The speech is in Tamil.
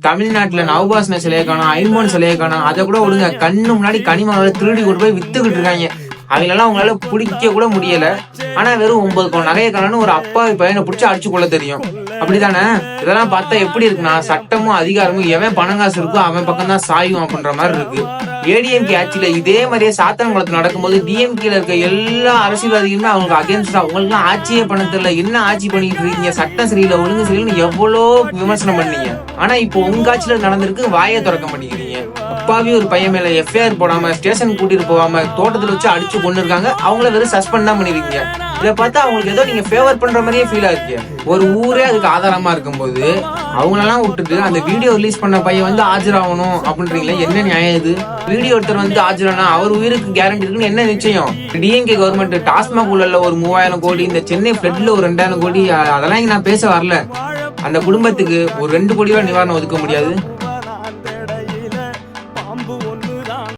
தமிழ்நாட்டுல நவபாசன சிலையை காணும், ஐம்பொன் சிலையை காணும். அதை கூட விடுங்க, கண்ணு முன்னாடி கனிமணலை திருடி கொண்டு போய் வித்துக்கிட்டு இருக்காங்க. அவங்களெல்லாம் அவங்களால பிடிக்க கூட முடியல. ஆனா வெறும் 9 பவுன் நகையை காணன்னு ஒரு அப்பாவி பையனை பிடிச்சி அடிச்சு கொள்ள தெரியும். அப்படித்தானே? இதெல்லாம் பார்த்தா எப்படி இருக்குன்னா, சட்டமும் அதிகாரமும் எவன் பணங்காசு இருக்கோ அவன் பக்கம் தான் சாயும் அப்படின்ற மாதிரி இருக்கு. ஏடிஎம்கே ஆட்சியில இதே மாதிரியே சாத்தான்குளத்துல நடக்கும்போது டிஎம்கேல இருக்க எல்லா அரசியல்வாதிகளுமே அவங்களுக்கு அகேன்ஸ்டா, அவங்களுக்கு ஆட்சியே பண்ண தெரியல, என்ன ஆட்சி பண்ணிட்டு இருக்கீங்க, சட்டம் சரியில்லை, ஒழுங்கு சரியில்லைன்னு எவ்வளோ விமர்சனம் பண்ணீங்க. ஆனா இப்போ உங்க ஆட்சியில நடந்திருக்கு, வாயை திறக்க மாட்டேங்கிறீங்க. அப்பாவி ஒரு பையன் மேல எஃப்ஐஆர் போடாம, ஸ்டேஷன் கூட்டிட்டு போகாம, தோட்டத்துல வச்சு அடிச்சு கொண்டு இருக்காங்க. அவங்கள வெறும் சஸ்பெண்ட் தான் பண்ணிருக்கீங்க. இதை பார்த்தா அவங்களுக்கு ஏதோ நீங்க ஃபேவர் பண்ற மாதிரியே ஃபீல் ஆயிருக்கு. ஒரு ஊரே அதுக்கு ஆதாரமா இருக்கும்போது அவங்களெல்லாம் விட்டுட்டு அந்த வீடியோ ரிலீஸ் பண்ண பையன் வந்து ஆஜராகணும் அப்படின்றீங்களா? என்ன நியாயம் இது? வீடியோ ஒருத்தர் வந்து ஆஜரானா அவர் உயிருக்கு கேரண்டி இருக்குன்னு என்ன நிச்சயம்? டிஎம்கே கவர்மெண்ட் டாஸ்மாக் ஊழல்ல ஒரு 3000 கோடி, இந்த சென்னை ஃபிளட்ல ஒரு 2000 கோடி, அதெல்லாம் இங்க நான் பேச வரல. அந்த குடும்பத்துக்கு ஒரு 2 கோடி ரூபாய் நிவாரணம் ஒதுக்க முடியாது?